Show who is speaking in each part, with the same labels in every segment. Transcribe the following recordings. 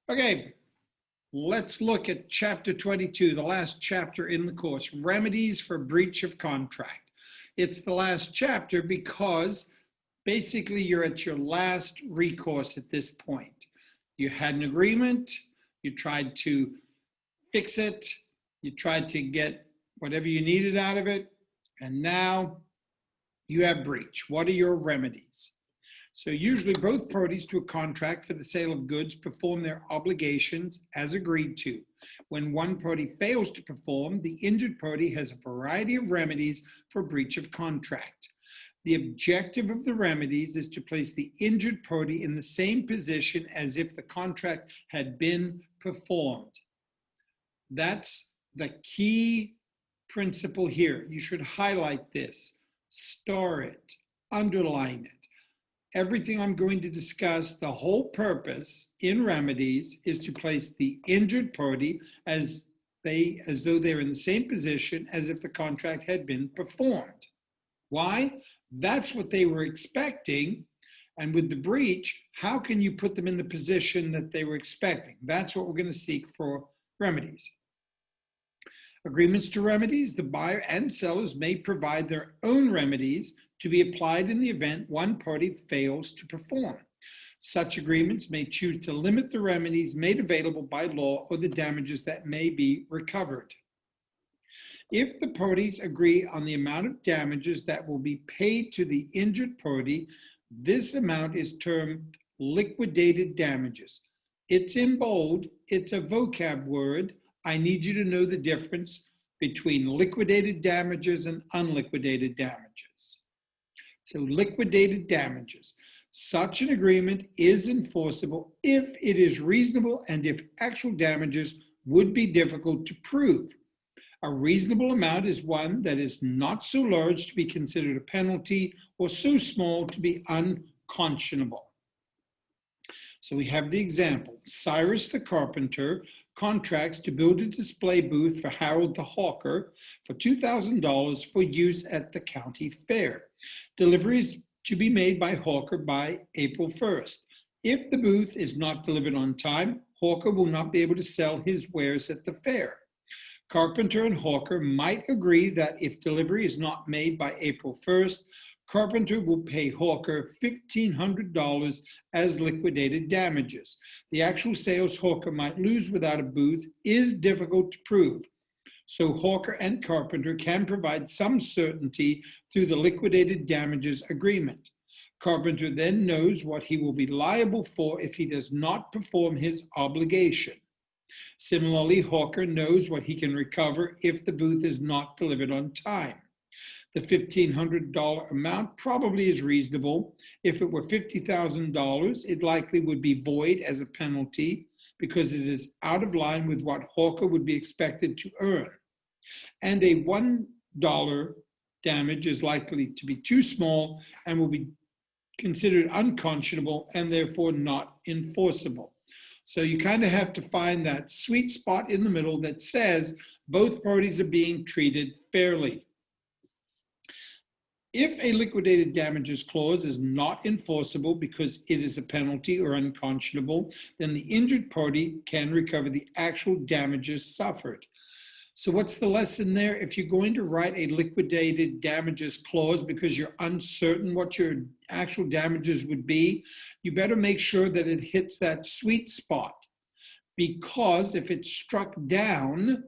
Speaker 1: Okay, let's look at chapter 22, the last chapter in the course, Remedies for Breach of Contract. It's the last chapter because basically you're at your last recourse at this point. You had an agreement, you tried to fix it, you tried to get whatever you needed out of it, and now you have breach. What are your remedies? So usually both parties to a contract for the sale of goods perform their obligations as agreed to. When one party fails to perform, the injured party has a variety of remedies for breach of contract. The objective of the remedies is to place the injured party in the same position as if the contract had been performed. That's the key principle here. You should highlight this, star it, underline it. Everything I'm going to discuss, the whole purpose in remedies is to place the injured party as though they're in the same position as if the contract had been performed. Why? That's what they were expecting. And with the breach, how can you put them in the position that they were expecting? That's what we're going to seek for remedies. Agreements to remedies, the buyer and sellers may provide their own remedies to be applied in the event one party fails to perform. Such agreements may choose to limit the remedies made available by law or the damages that may be recovered. If the parties agree on the amount of damages that will be paid to the injured party, this amount is termed liquidated damages. It's in bold, it's a vocab word. I need you to know the difference between liquidated damages and unliquidated damages. So liquidated damages. Such an agreement is enforceable if it is reasonable and if actual damages would be difficult to prove. A reasonable amount is one that is not so large to be considered a penalty or so small to be unconscionable. So we have the example. Cyrus the carpenter contracts to build a display booth for Harold the hawker for $2,000 for use at the county fair. Delivery is to be made by Hawker by April 1st. If the booth is not delivered on time, Hawker will not be able to sell his wares at the fair. Carpenter and Hawker might agree that if delivery is not made by April 1st, Carpenter will pay Hawker $1,500 as liquidated damages. The actual sales Hawker might lose without a booth is difficult to prove. So Hawker and Carpenter can provide some certainty through the liquidated damages agreement. Carpenter then knows what he will be liable for if he does not perform his obligation. Similarly, Hawker knows what he can recover if the booth is not delivered on time. The $1,500 amount probably is reasonable. If it were $50,000, it likely would be void as a penalty because it is out of line with what Hawker would be expected to earn. And a $1 damage is likely to be too small and will be considered unconscionable and therefore not enforceable. So you kind of have to find that sweet spot in the middle that says both parties are being treated fairly. If a liquidated damages clause is not enforceable because it is a penalty or unconscionable, then the injured party can recover the actual damages suffered. So what's the lesson there? If you're going to write a liquidated damages clause because you're uncertain what your actual damages would be, you better make sure that it hits that sweet spot. Because if it's struck down,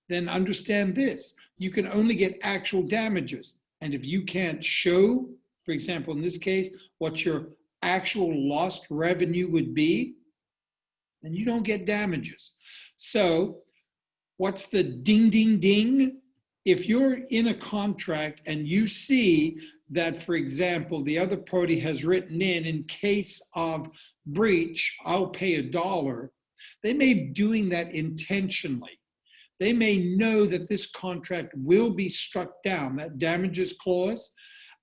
Speaker 1: then understand this, you can only get actual damages. And if you can't show, for example, in this case, what your actual lost revenue would be, then you don't get damages. So what's the ding, ding, ding? If you're in a contract and you see that, for example, the other party has written in case of breach, I'll pay $1, they may be doing that intentionally. They may know that this contract will be struck down, that damages clause,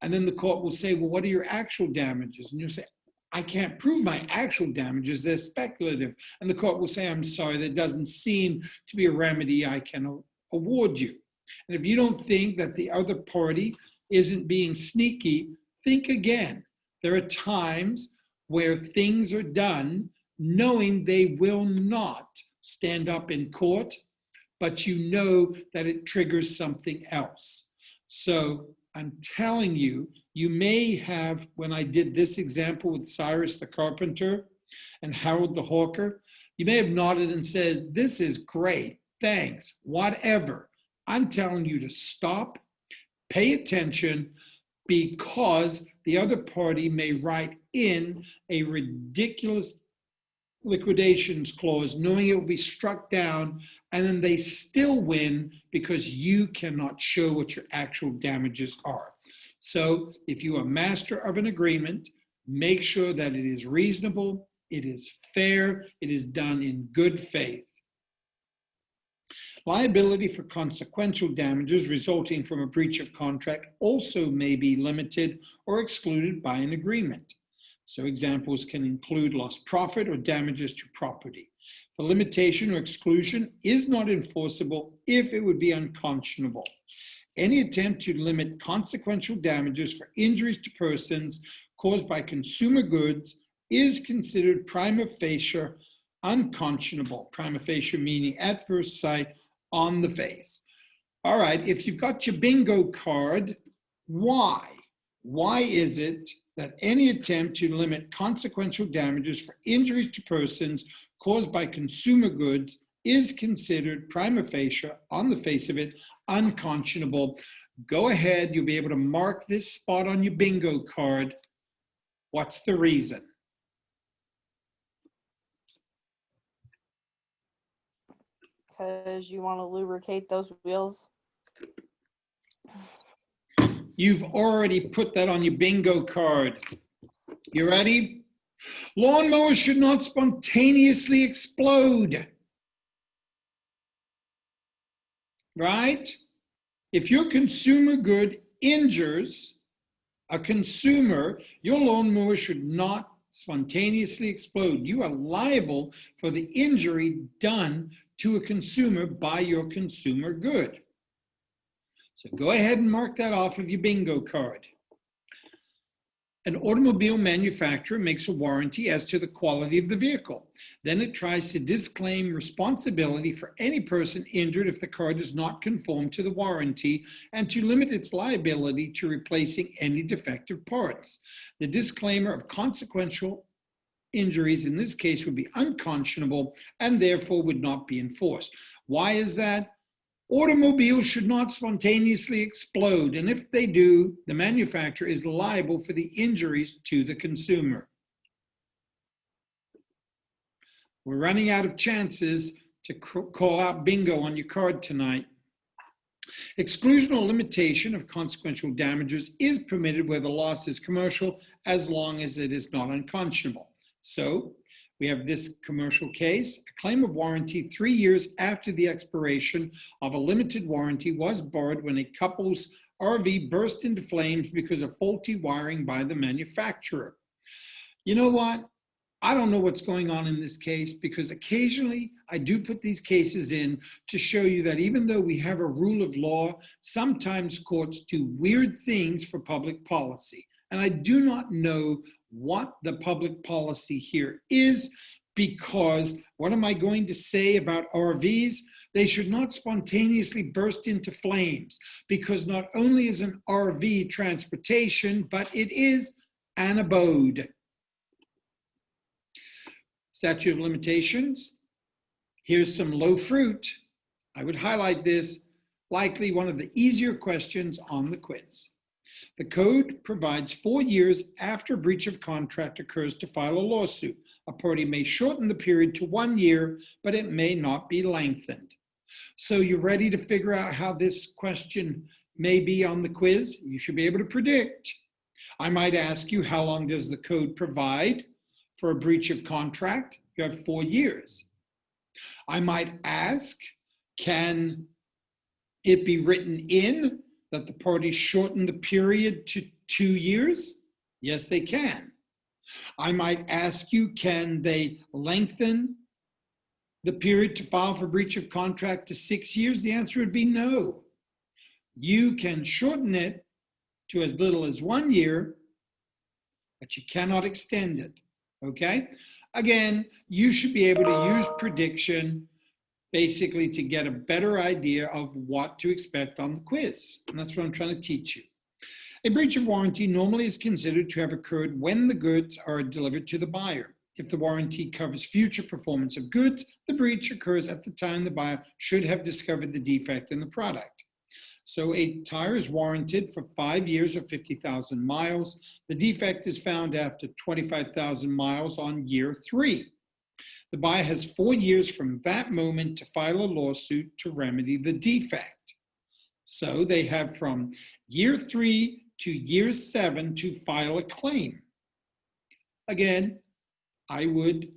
Speaker 1: and then the court will say, well, what are your actual damages? And you'll say, I can't prove my actual damages, they're speculative. And the court will say, I'm sorry, that doesn't seem to be a remedy I can award you. And if you don't think that the other party isn't being sneaky, think again. There are times where things are done knowing they will not stand up in court, but you know that it triggers something else. So I'm telling you, you may have, when I did this example with Cyrus the carpenter and Harold the hawker, you may have nodded and said, this is great, thanks, whatever. I'm telling you to stop, pay attention, because the other party may write in a ridiculous liquidations clause, knowing it will be struck down, and then they still win because you cannot show what your actual damages are. So if you are master of an agreement, make sure that it is reasonable, it is fair, it is done in good faith. Liability for consequential damages resulting from a breach of contract also may be limited or excluded by an agreement. So examples can include lost profit or damages to property. The limitation or exclusion is not enforceable if it would be unconscionable. Any attempt to limit consequential damages for injuries to persons caused by consumer goods is considered prima facie unconscionable. Prima facie meaning at first sight, on the face. All right, if you've got your bingo card, why? Why is it that any attempt to limit consequential damages for injuries to persons caused by consumer goods is considered prima facie, on the face of it, unconscionable? Go ahead, you'll be able to mark this spot on your bingo card. What's the reason?
Speaker 2: Because you want to lubricate those wheels.
Speaker 1: You've already put that on your bingo card. You ready? Lawnmowers should not spontaneously explode. Right? If your consumer good injures a consumer, your lawnmower should not spontaneously explode. You are liable for the injury done to a consumer by your consumer good. So go ahead and mark that off of your bingo card. An automobile manufacturer makes a warranty as to the quality of the vehicle. Then it tries to disclaim responsibility for any person injured if the car does not conform to the warranty, and to limit its liability to replacing any defective parts. The disclaimer of consequential injuries in this case would be unconscionable and therefore would not be enforced. Why is that? Automobiles should not spontaneously explode, and if they do, the manufacturer is liable for the injuries to the consumer. We're running out of chances to call out bingo on your card tonight. Exclusion or limitation of consequential damages is permitted where the loss is commercial, as long as it is not unconscionable. So we have this commercial case. A claim of warranty 3 years after the expiration of a limited warranty was barred when a couple's RV burst into flames because of faulty wiring by the manufacturer. You know what? I don't know what's going on in this case, because occasionally I do put these cases in to show you that even though we have a rule of law, sometimes courts do weird things for public policy. And I do not know what the public policy here is, because what am I going to say about RVs? They should not spontaneously burst into flames, because not only is an RV transportation, but it is an abode. Statute of limitations. Here's some low fruit. I would highlight this, likely one of the easier questions on the quiz. The code provides 4 years after breach of contract occurs to file a lawsuit. A party may shorten the period to 1 year, but it may not be lengthened. So you're ready to figure out how this question may be on the quiz? You should be able to predict. I might ask you, how long does the code provide for a breach of contract? You have 4 years. I might ask, can it be written in that the parties shorten the period to 2 years? Yes, they can. I might ask you, can they lengthen the period to file for breach of contract to 6 years? The answer would be no. You can shorten it to as little as 1 year, but you cannot extend it, okay? Again, you should be able to use prediction basically to get a better idea of what to expect on the quiz. And that's what I'm trying to teach you. A breach of warranty normally is considered to have occurred when the goods are delivered to the buyer. If the warranty covers future performance of goods, the breach occurs at the time the buyer should have discovered the defect in the product. So a tire is warranted for 5 years or 50,000 miles. The defect is found after 25,000 miles on year 3. The buyer has 4 years from that moment to file a lawsuit to remedy the defect. So they have from year 3 to year 7 to file a claim. Again, I would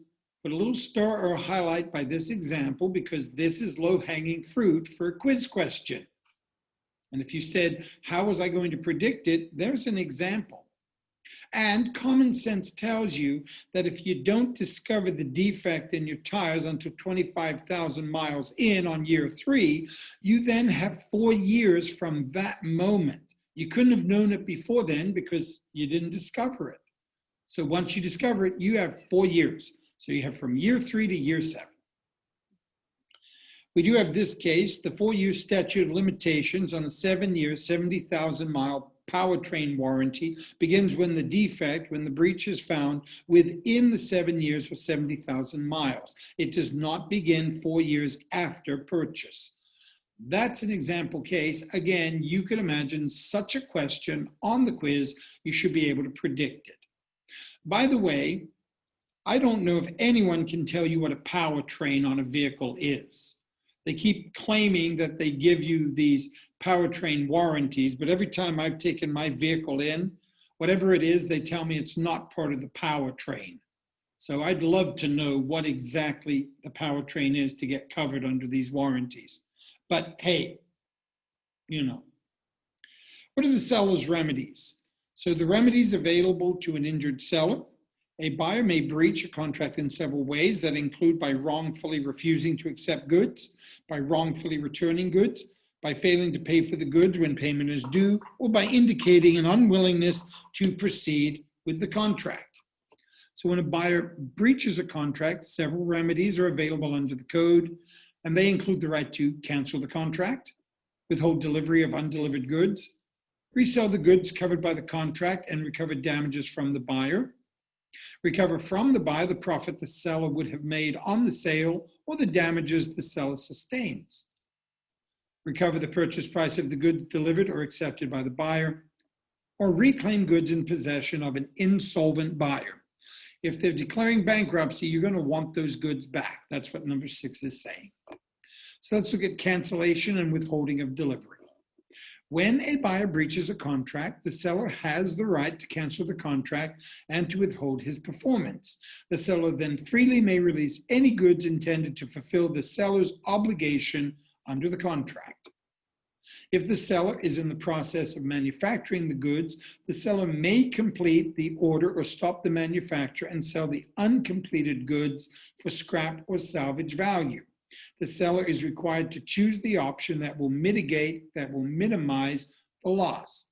Speaker 1: put a little star or a highlight by this example because this is low-hanging fruit for a quiz question. And if you said, how was I going to predict it? There's an example. And common sense tells you that if you don't discover the defect in your tires until 25,000 miles in on year 3, you then have 4 years from that moment. You couldn't have known it before then because you didn't discover it. So once you discover it, you have 4 years. So you have from year 3 to year 7. We do have this case, the 4-year statute of limitations on a 7-year, 70,000-mile powertrain warranty begins when the defect, when the breach is found within the 7 years or 70,000 miles. It does not begin 4 years after purchase. That's an example case. Again, you could imagine such a question on the quiz, you should be able to predict it. By the way, I don't know if anyone can tell you what a powertrain on a vehicle is. They keep claiming that they give you these powertrain warranties, but every time I've taken my vehicle in, whatever it is, they tell me it's not part of the powertrain. So I'd love to know what exactly the powertrain is to get covered under these warranties. But hey, you know. What are the seller's remedies? So the remedies available to an injured seller. A buyer may breach a contract in several ways that include by wrongfully refusing to accept goods, by wrongfully returning goods, by failing to pay for the goods when payment is due, or by indicating an unwillingness to proceed with the contract. So when a buyer breaches a contract, several remedies are available under the code, and they include the right to cancel the contract, withhold delivery of undelivered goods, resell the goods covered by the contract and recover damages from the buyer, recover from the buyer the profit the seller would have made on the sale or the damages the seller sustains. Recover the purchase price of the goods delivered or accepted by the buyer, or reclaim goods in possession of an insolvent buyer. If they're declaring bankruptcy, you're going to want those goods back. That's what number 6 is saying. So let's look at cancellation and withholding of delivery. When a buyer breaches a contract, the seller has the right to cancel the contract and to withhold his performance. The seller then freely may release any goods intended to fulfill the seller's obligation under the contract. If the seller is in the process of manufacturing the goods, the seller may complete the order or stop the manufacture and sell the uncompleted goods for scrap or salvage value. The seller is required to choose the option that will minimize the loss.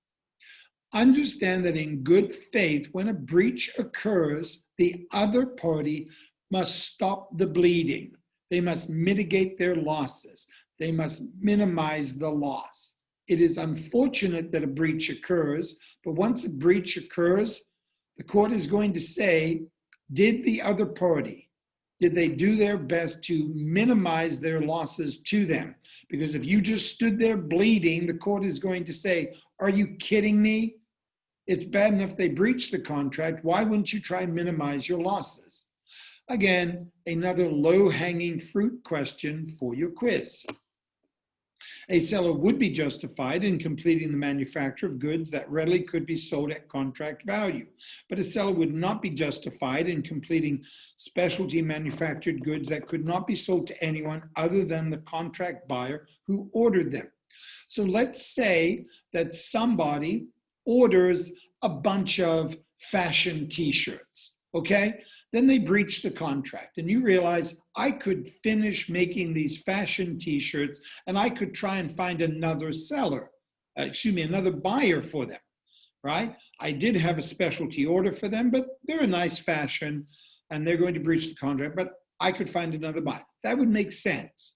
Speaker 1: Understand that in good faith, when a breach occurs, the other party must stop the bleeding. They must mitigate their losses. They must minimize the loss. It is unfortunate that a breach occurs, but once a breach occurs, the court is going to say, did the other party, did they do their best to minimize their losses to them? Because if you just stood there bleeding, the court is going to say, are you kidding me? It's bad enough they breached the contract. Why wouldn't you try and minimize your losses? Again, another low-hanging fruit question for your quiz. A seller would be justified in completing the manufacture of goods that readily could be sold at contract value, but a seller would not be justified in completing specialty manufactured goods that could not be sold to anyone other than the contract buyer who ordered them. So let's say that somebody orders a bunch of fashion t-shirts, okay? Then they breach the contract and you realize I could finish making these fashion t-shirts and I could try and find another another buyer for them, right? I did have a specialty order for them, but they're a nice fashion. and they're going to breach the contract, but I could find another buyer. That would make sense.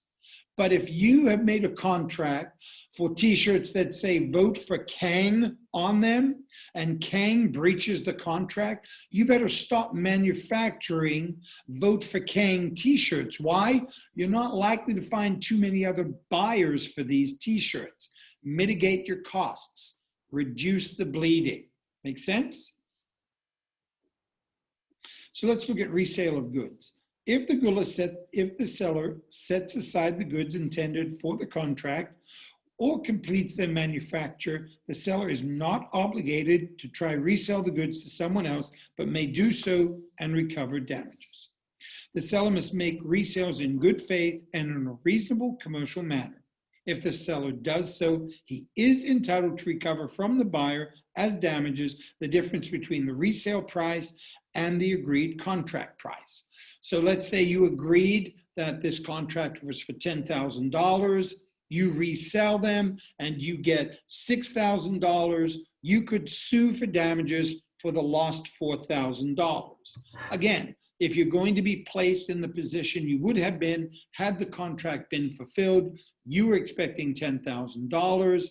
Speaker 1: But if you have made a contract for t-shirts that say vote for Kang on them and Kang breaches the contract, you better stop manufacturing vote for Kang t-shirts. Why? You're not likely to find too many other buyers for these t-shirts. Mitigate your costs, reduce the bleeding. Make sense? So let's look at resale of goods. If the seller sets aside the goods intended for the contract or completes their manufacture, the seller is not obligated to try resell the goods to someone else, but may do so and recover damages. The seller must make resales in good faith and in a reasonable commercial manner. If the seller does so, he is entitled to recover from the buyer as damages the difference between the resale price and the agreed contract price. So let's say you agreed that this contract was for $10,000. You resell them and you get $6,000. You could sue for damages for the lost $4,000. Again, if you're going to be placed in the position you would have been had the contract been fulfilled, you were expecting $10,000.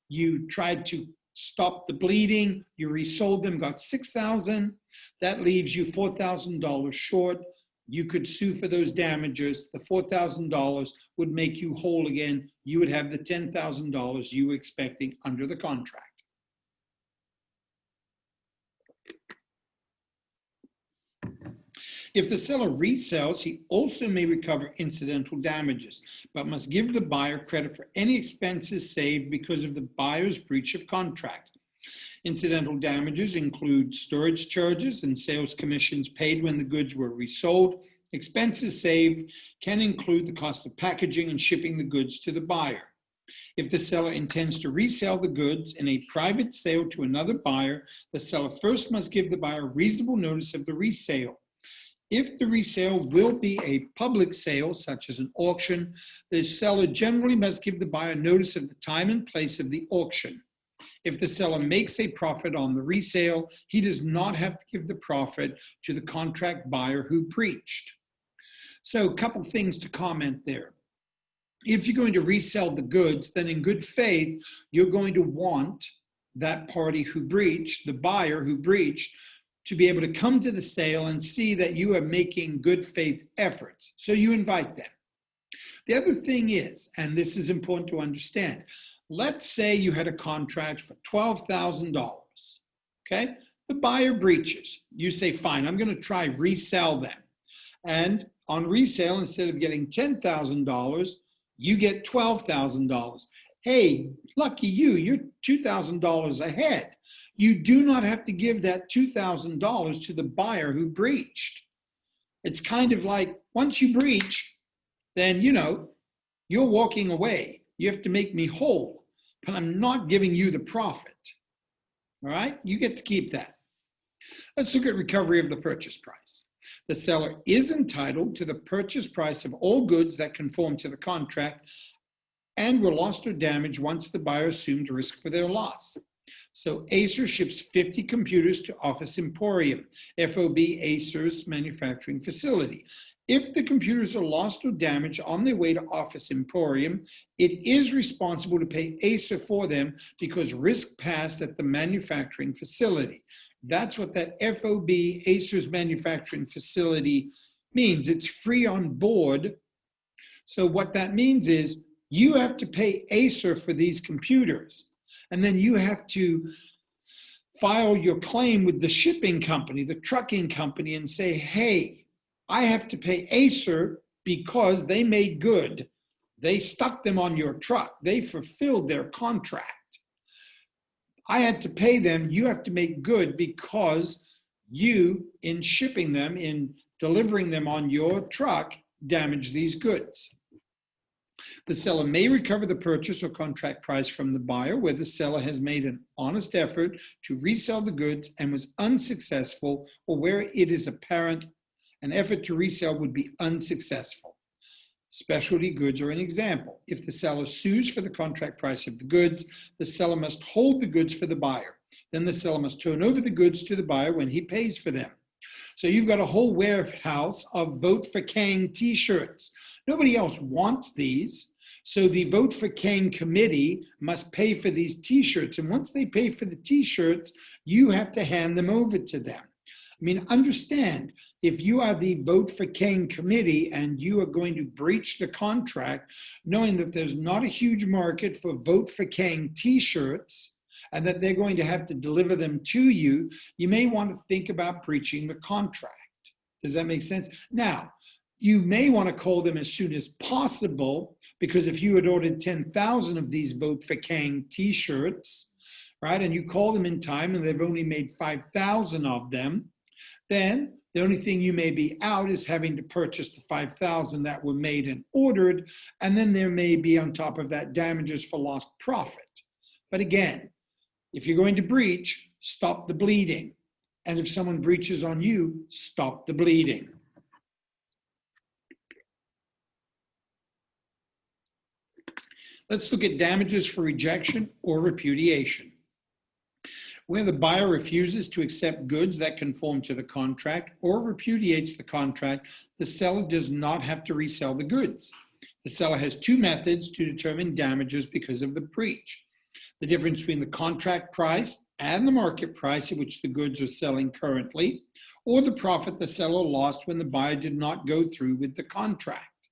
Speaker 1: You tried to stop the bleeding, you resold them, got $6,000. That leaves you $4,000 short. You could sue for those damages. The $4,000 would make you whole again. You would have the $10,000 you were expecting under the contract. If the seller resells, he also may recover incidental damages, but must give the buyer credit for any expenses saved because of the buyer's breach of contract. Incidental damages include storage charges and sales commissions paid when the goods were resold. Expenses saved can include the cost of packaging and shipping the goods to the buyer. If the seller intends to resell the goods in a private sale to another buyer, the seller first must give the buyer reasonable notice of the resale. If the resale will be a public sale, such as an auction, the seller generally must give the buyer notice of the time and place of the auction. If the seller makes a profit on the resale, he does not have to give the profit to the contract buyer who breached. So a couple things to comment there. If you're going to resell the goods, then in good faith, you're going to want that party who breached, the buyer who breached, to be able to come to the sale and see that you are making good faith efforts. So you invite them. The other thing is, and this is important to understand, let's say you had a contract for $12,000, okay? The buyer breaches. You say, fine, I'm going to try resell them. And on resale, instead of getting $10,000, you get $12,000. Hey, lucky you, you're $2,000 ahead. You do not have to give that $2,000 to the buyer who breached. It's kind of like once you breach, then, you're walking away. You have to make me whole, but I'm not giving you the profit. All right? You get to keep that. Let's look at recovery of the purchase price. The seller is entitled to the purchase price of all goods that conform to the contract and were lost or damaged once the buyer assumed risk for their loss. So Acer ships 50 computers to Office Emporium, FOB Acer's manufacturing facility. If the computers are lost or damaged on their way to Office Emporium, it is responsible to pay Acer for them because risk passed at the manufacturing facility. That's what that FOB Acer's manufacturing facility means. It's free on board. So what that means is you have to pay Acer for these computers. And then you have to file your claim with the shipping company, the trucking company, and say, hey, I have to pay Acer because they made good. They stuck them on your truck. They fulfilled their contract. I had to pay them. You have to make good because you, in shipping them, in delivering them on your truck, damaged these goods. The seller may recover the purchase or contract price from the buyer where the seller has made an honest effort to resell the goods and was unsuccessful, or where it is apparent an effort to resell would be unsuccessful. Specialty goods are an example. If the seller sues for the contract price of the goods, the seller must hold the goods for the buyer. Then the seller must turn over the goods to the buyer when he pays for them. So you've got a whole warehouse of Vote for Kang t-shirts. Nobody else wants these. So the Vote for Kang committee must pay for these t-shirts. And once they pay for the t-shirts, you have to hand them over to them. I mean, understand, if you are the Vote for Kang committee and you are going to breach the contract, knowing that there's not a huge market for Vote for Kang t-shirts, and that they're going to have to deliver them to you, you may want to think about breaching the contract. Does that make sense? Now, you may want to call them as soon as possible, because if you had ordered 10,000 of these Vote for Kang t-shirts, right, and you call them in time and they've only made 5,000 of them, then the only thing you may be out is having to purchase the 5,000 that were made and ordered, and then there may be on top of that damages for lost profit. But again, if you're going to breach, stop the bleeding. And if someone breaches on you, stop the bleeding. Let's look at damages for rejection or repudiation. Where the buyer refuses to accept goods that conform to the contract or repudiates the contract, the seller does not have to resell the goods. The seller has two methods to determine damages because of the breach: the difference between the contract price and the market price at which the goods are selling currently, or the profit the seller lost when the buyer did not go through with the contract.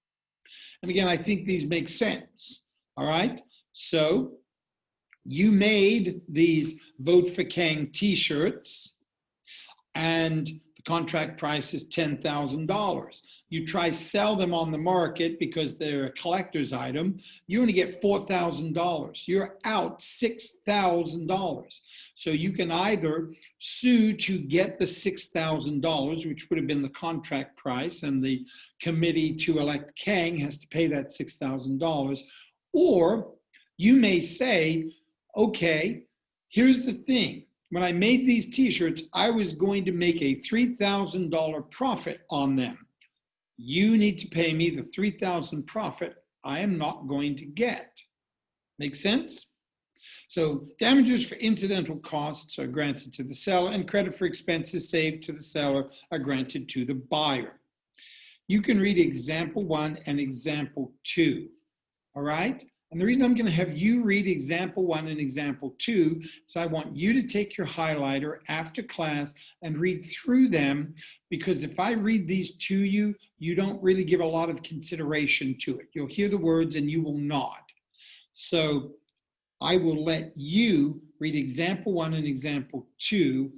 Speaker 1: And again, I think these make sense, all right? So you made these Vote for Kang t-shirts, and the contract price is $10,000. You try sell them on the market because they're a collector's item, you only get $4,000. You're out $6,000. So you can either sue to get the $6,000, which would have been the contract price, and the committee to elect Kang has to pay that $6,000, or you may say, okay, here's the thing. When I made these t-shirts, I was going to make a $3,000 profit on them. You need to pay me the $3,000 profit I am not going to get. Make sense? So damages for incidental costs are granted to the seller, and credit for expenses saved to the seller are granted to the buyer. You can read example 1 and example 2, all right? And the reason I'm going to have you read example 1 and example 2 is I want you to take your highlighter after class and read through them, because if I read these to you, you don't really give a lot of consideration to it. You'll hear the words and you will nod. So I will let you read example 1 and example 2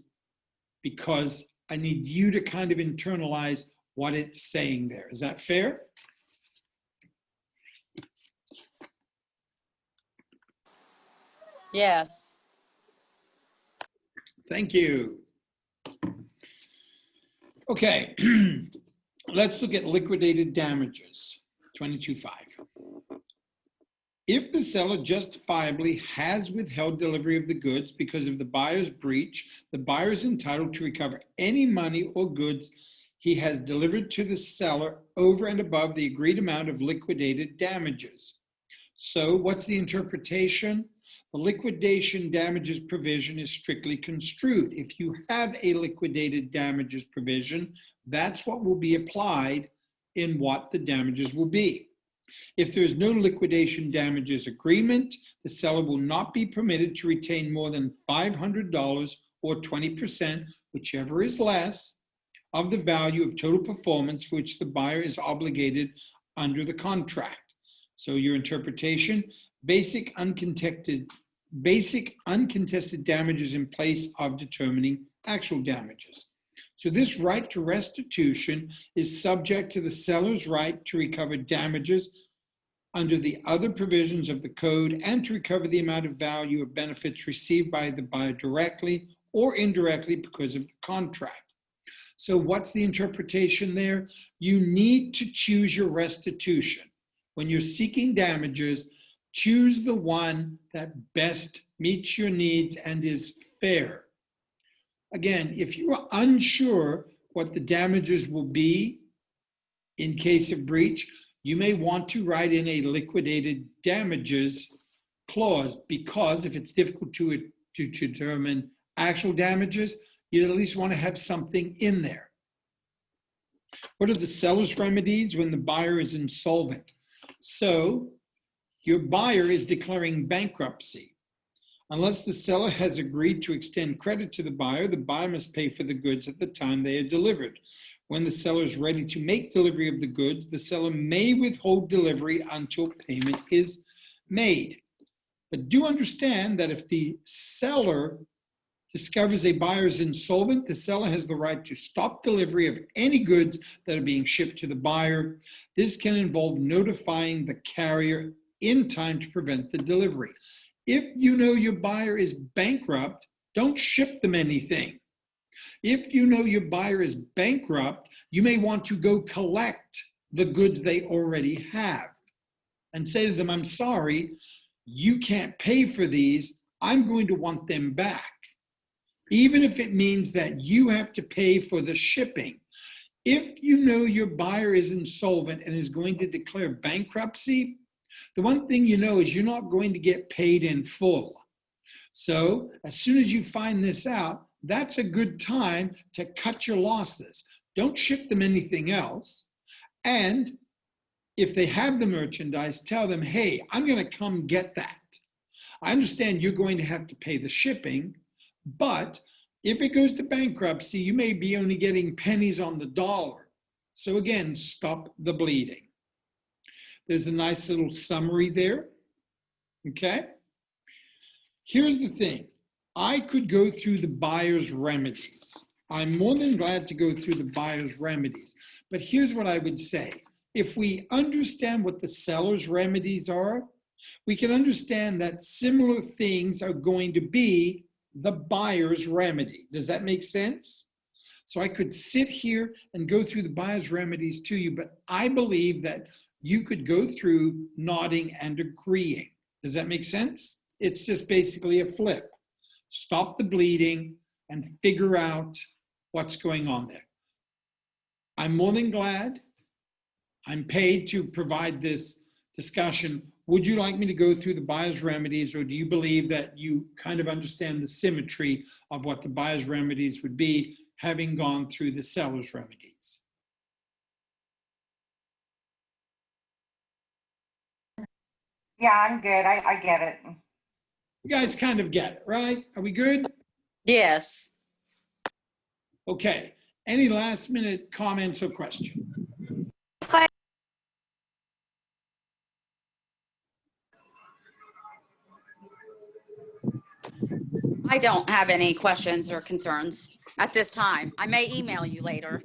Speaker 1: because I need you to kind of internalize what it's saying there. Is that fair?
Speaker 3: Yes.
Speaker 1: Thank you. Okay, let's look at liquidated damages, 22.5. If the seller justifiably has withheld delivery of the goods because of the buyer's breach, the buyer is entitled to recover any money or goods he has delivered to the seller over and above the agreed amount of liquidated damages. So what's the interpretation? The liquidation damages provision is strictly construed. If you have a liquidated damages provision, that's what will be applied in what the damages will be. If there is no liquidation damages agreement, the seller will not be permitted to retain more than $500 or 20%, whichever is less, of the value of total performance for which the buyer is obligated under the contract. So your interpretation: basic uncontested damages in place of determining actual damages. So this right to restitution is subject to the seller's right to recover damages under the other provisions of the code and to recover the amount of value of benefits received by the buyer directly or indirectly because of the contract. So what's the interpretation there? You need to choose your restitution. When you're seeking damages, choose the one that best meets your needs and is fair. Again, if you are unsure what the damages will be in case of breach, you may want to write in a liquidated damages clause, because if it's difficult to determine actual damages, you at least want to have something in there. What are the seller's remedies when the buyer is insolvent? So your buyer is declaring bankruptcy. Unless the seller has agreed to extend credit to the buyer must pay for the goods at the time they are delivered. When the seller is ready to make delivery of the goods, the seller may withhold delivery until payment is made. But do understand that if the seller discovers a buyer is insolvent, the seller has the right to stop delivery of any goods that are being shipped to the buyer. This can involve notifying the carrier in time to prevent the delivery. If you know your buyer is bankrupt, don't ship them anything. If you know your buyer is bankrupt, you may want to go collect the goods they already have and say to them, I'm sorry, you can't pay for these. I'm going to want them back. Even if it means that you have to pay for the shipping. If you know your buyer is insolvent and is going to declare bankruptcy, the one thing you know is you're not going to get paid in full. So as soon as you find this out, that's a good time to cut your losses. Don't ship them anything else. And if they have the merchandise, tell them, hey, I'm going to come get that. I understand you're going to have to pay the shipping, but if it goes to bankruptcy, you may be only getting pennies on the dollar. So again, stop the bleeding. There's a nice little summary there, okay? Here's the thing. I could go through the buyer's remedies. I'm more than glad to go through the buyer's remedies. But here's what I would say. If we understand what the seller's remedies are, we can understand that similar things are going to be the buyer's remedy. Does that make sense? So I could sit here and go through the buyer's remedies to you, but I believe that you could go through nodding and agreeing. Does that make sense? It's just basically a flip. Stop the bleeding and figure out what's going on there. I'm more than glad. I'm paid to provide this discussion. Would you like me to go through the buyer's remedies, or do you believe that you kind of understand the symmetry of what the buyer's remedies would be, having gone through the seller's remedies?
Speaker 3: Yeah, I'm good. I get it.
Speaker 1: You guys kind of get it, right? Are we good?
Speaker 4: Yes.
Speaker 1: Okay. Any last minute comments or questions?
Speaker 4: I don't have any questions or concerns at this time. I may email you later.